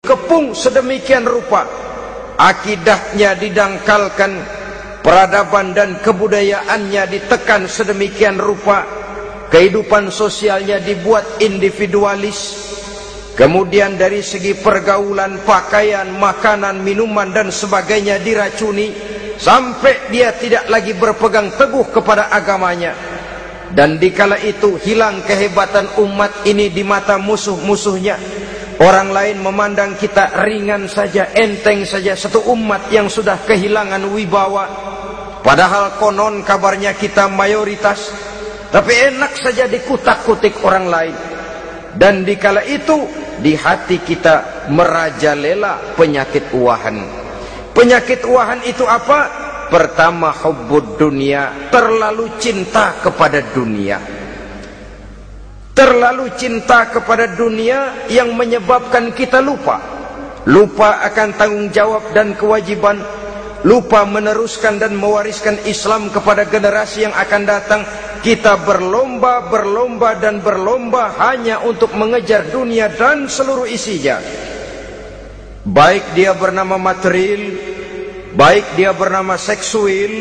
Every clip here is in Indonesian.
kepung sedemikian rupa, akidahnya didangkalkan, peradaban dan kebudayaannya ditekan sedemikian rupa, kehidupan sosialnya dibuat individualis, kemudian dari segi pergaulan, pakaian, makanan, minuman dan sebagainya diracuni, sampai dia tidak lagi berpegang teguh kepada agamanya. Dan dikala itu hilang kehebatan umat ini di mata musuh-musuhnya. Orang lain memandang kita ringan saja, enteng saja, satu umat yang sudah kehilangan wibawa. Padahal konon kabarnya kita mayoritas, tapi enak saja dikutak-kutik orang lain. Dan dikala itu di hati kita merajalela penyakit uahan. Penyakit uahan itu apa? Pertama, hubbud dunia, terlalu cinta kepada dunia. Terlalu cinta kepada dunia yang menyebabkan kita lupa akan tanggung jawab dan kewajiban, lupa meneruskan dan mewariskan Islam kepada generasi yang akan datang. Kita berlomba dan berlomba hanya untuk mengejar dunia dan seluruh isinya, baik dia bernama material, baik dia bernama seksual,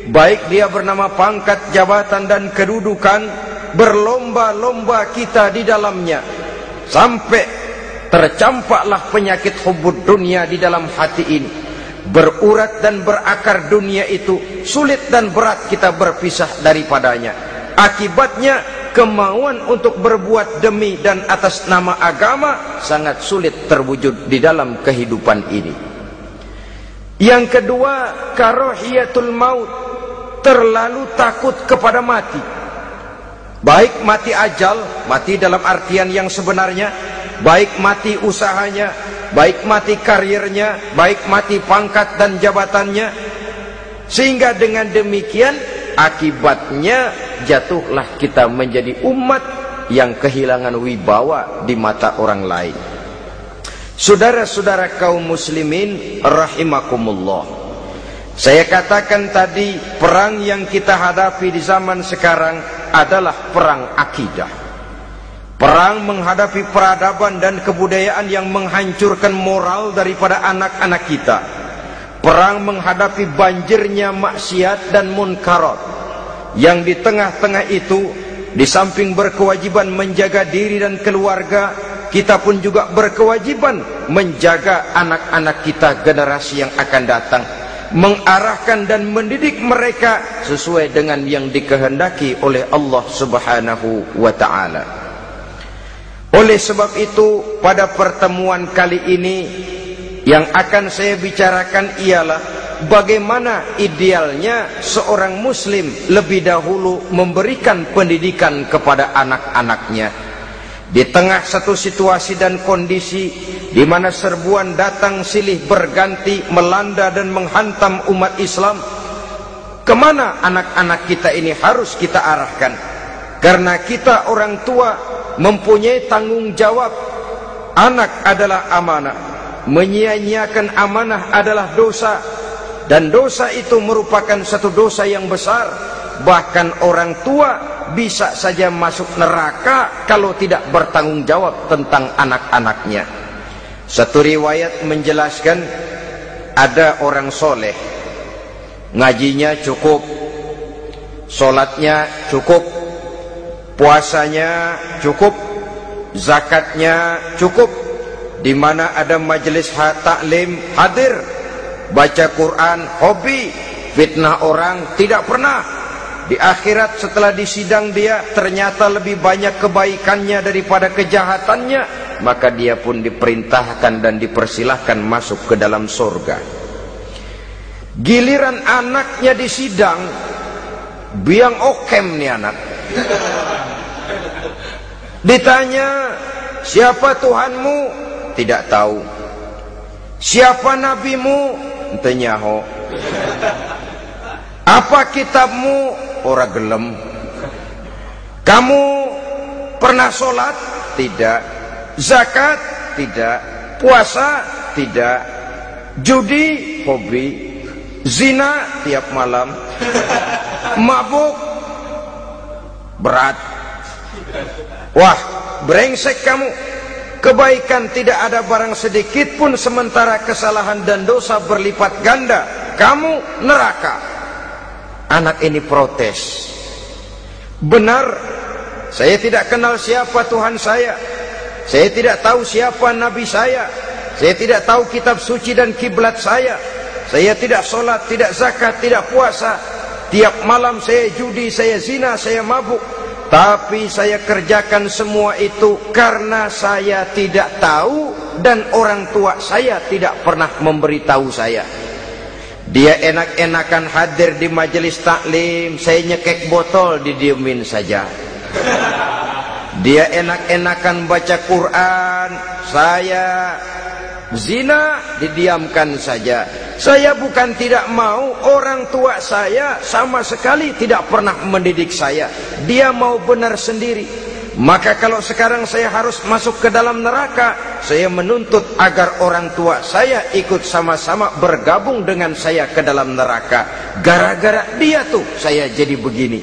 baik dia bernama pangkat, jabatan dan kedudukan. Berlomba-lomba kita di dalamnya, sampai tercampaklah penyakit hubbud dunia di dalam hati ini. Berurat dan berakar dunia itu, sulit dan berat kita berpisah daripadanya. Akibatnya kemauan untuk berbuat demi dan atas nama agama sangat sulit terwujud di dalam kehidupan ini. Yang kedua, karahiyatul maut, terlalu takut kepada mati. Baik mati ajal, mati dalam artian yang sebenarnya, baik mati usahanya, baik mati karirnya, baik mati pangkat dan jabatannya. Sehingga dengan demikian akibatnya jatuhlah kita menjadi umat yang kehilangan wibawa di mata orang lain. Saudara-saudara kaum muslimin rahimakumullah, saya katakan tadi, perang yang kita hadapi di zaman sekarang adalah perang akidah. Perang menghadapi peradaban dan kebudayaan yang menghancurkan moral daripada anak-anak kita. Perang menghadapi banjirnya maksiat dan munkarat, yang di tengah-tengah itu, di samping berkewajiban menjaga diri dan keluarga, kita pun juga berkewajiban menjaga anak-anak kita, generasi yang akan datang, mengarahkan dan mendidik mereka sesuai dengan yang dikehendaki oleh Allah Subhanahu wa ta'ala. Oleh sebab itu, pada pertemuan kali ini yang akan saya bicarakan ialah bagaimana idealnya seorang muslim lebih dahulu memberikan pendidikan kepada anak-anaknya. Di tengah satu situasi dan kondisi di mana serbuan datang silih berganti melanda dan menghantam umat Islam, kemana anak-anak kita ini harus kita arahkan? Karena kita orang tua mempunyai tanggung jawab. Anak adalah amanah, menyia-nyiakan amanah adalah dosa, dan dosa itu merupakan satu dosa yang besar. Bahkan orang tua bisa saja masuk neraka kalau tidak bertanggung jawab tentang anak-anaknya. Satu riwayat menjelaskan, ada orang soleh, ngajinya cukup, solatnya cukup, puasanya cukup, zakatnya cukup, di mana ada majelis taklim hadir, baca Quran hobi, fitnah orang tidak pernah. Di akhirat setelah disidang dia ternyata lebih banyak kebaikannya daripada kejahatannya, maka dia pun diperintahkan dan dipersilahkan masuk ke dalam surga. Giliran anaknya disidang, biang okem nih anak. Ditanya, siapa Tuhanmu? Tidak tahu. Siapa nabimu? Ente nyaho. Apa kitabmu? Ora gelem. Kamu pernah sholat? Tidak. Zakat? Tidak. Puasa? Tidak. Judi? Hobi. Zina? Tiap malam. Mabuk? Berat. Wah, brengsek kamu. kebaikan tidak ada barang sedikit pun, sementara kesalahan dan dosa berlipat ganda. Kamu neraka. Anak ini protes. Benar, saya tidak kenal siapa Tuhan saya. Saya tidak tahu siapa Nabi saya. Saya tidak tahu kitab suci dan kiblat saya. Saya tidak sholat, tidak zakat, tidak puasa. Tiap malam saya judi, saya zina, saya mabuk. Tapi saya kerjakan semua itu karena saya tidak tahu dan orang tua saya tidak pernah memberitahu saya. Dia enak-enakan hadir di majelis taklim, saya nyekek botol, didiemin saja. Dia enak-enakan baca Quran, saya zina, didiamkan saja. Saya bukan tidak mau, orang tua saya sama sekali tidak pernah mendidik saya. Dia mau benar sendiri. Maka kalau sekarang saya harus masuk ke dalam neraka, saya menuntut agar orang tua saya ikut sama-sama bergabung dengan saya ke dalam neraka. Gara-gara dia tuh saya jadi begini.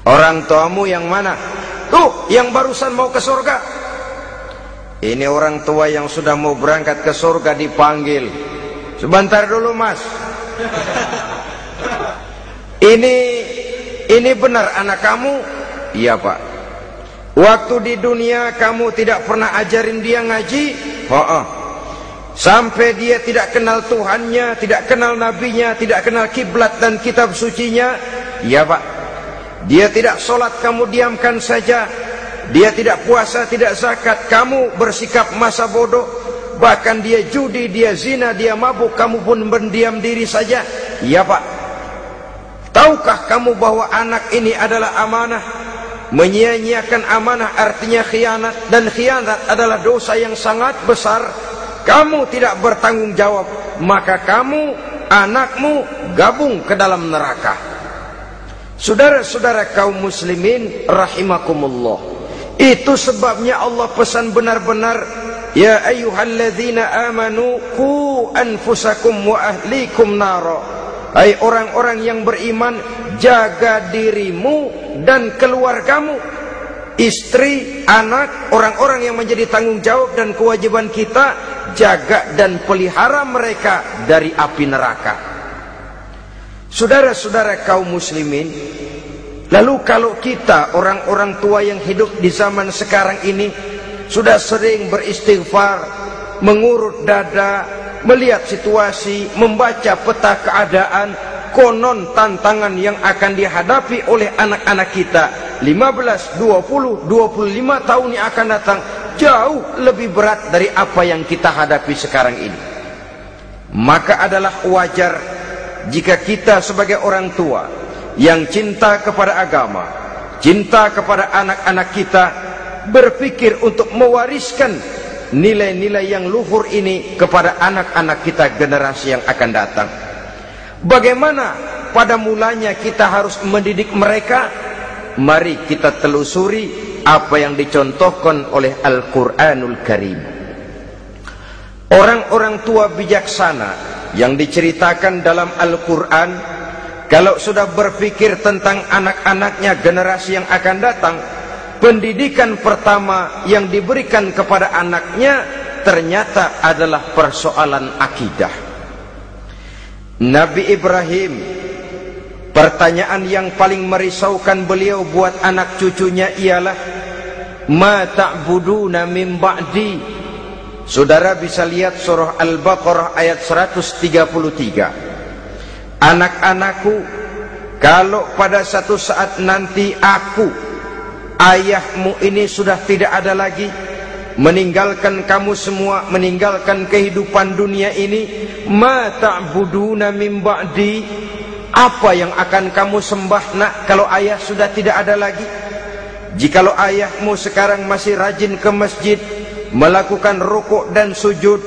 Orang tuamu yang mana? Tuh, yang barusan mau ke surga. Ini orang tua yang sudah mau berangkat ke surga dipanggil. Sebentar dulu mas. Ini benar anak kamu? Iya pak. Waktu di dunia kamu tidak pernah ajarin dia ngaji? Sampai dia tidak kenal Tuhannya, tidak kenal nabinya, tidak kenal kiblat dan kitab sucinya? Iya pak. Dia tidak sholat, kamu diamkan saja. Dia tidak puasa, tidak zakat, kamu bersikap masa bodoh. Bahkan dia judi, dia zina, dia mabuk, kamu pun berdiam diri saja. Iya pak. Tahukah kamu bahwa anak ini adalah amanah? Menyia-nyiakan amanah artinya khianat, dan khianat adalah dosa yang sangat besar. Kamu tidak bertanggung jawab, maka kamu, anakmu gabung ke dalam neraka. Saudara-saudara kaum muslimin rahimakumullah, itu sebabnya Allah pesan benar-benar, ya ayyuhalladzina amanu qu anfusakum wa ahlikum nara. Hai orang-orang yang beriman, jaga dirimu dan keluargamu, istri, anak, orang-orang yang menjadi tanggung jawab dan kewajiban kita, jaga dan pelihara mereka dari api neraka. Saudara-saudara kaum muslimin, lalu kalau kita orang-orang tua yang hidup di zaman sekarang ini sudah sering beristighfar, mengurut dada, melihat situasi, membaca peta keadaan, konon tantangan yang akan dihadapi oleh anak-anak kita 15, 20, 25 tahun yang akan datang jauh lebih berat dari apa yang kita hadapi sekarang ini. Maka adalah wajar jika kita sebagai orang tua yang cinta kepada agama, cinta kepada anak-anak kita, berpikir untuk mewariskan nilai-nilai yang luhur ini kepada anak-anak kita generasi yang akan datang. Bagaimana pada mulanya kita harus mendidik mereka? Mari kita telusuri apa yang dicontohkan oleh Al-Quranul Karim. Orang-orang tua bijaksana yang diceritakan dalam Al-Quran, kalau sudah berpikir tentang anak-anaknya generasi yang akan datang, pendidikan pertama yang diberikan kepada anaknya ternyata adalah persoalan akidah. Nabi Ibrahim, pertanyaan yang paling merisaukan beliau buat anak cucunya ialah, ma ta'buduna min ba'di. Saudara bisa lihat surah Al-Baqarah ayat 133. Anak-anakku, kalau pada satu saat nanti aku, ayahmu ini sudah tidak ada lagi, meninggalkan kamu semua, meninggalkan kehidupan dunia ini, ma ta'buduna min ba'di, apa yang akan kamu sembah nak kalau ayah sudah tidak ada lagi? Jikalau ayahmu sekarang masih rajin ke masjid, melakukan rukuk dan sujud,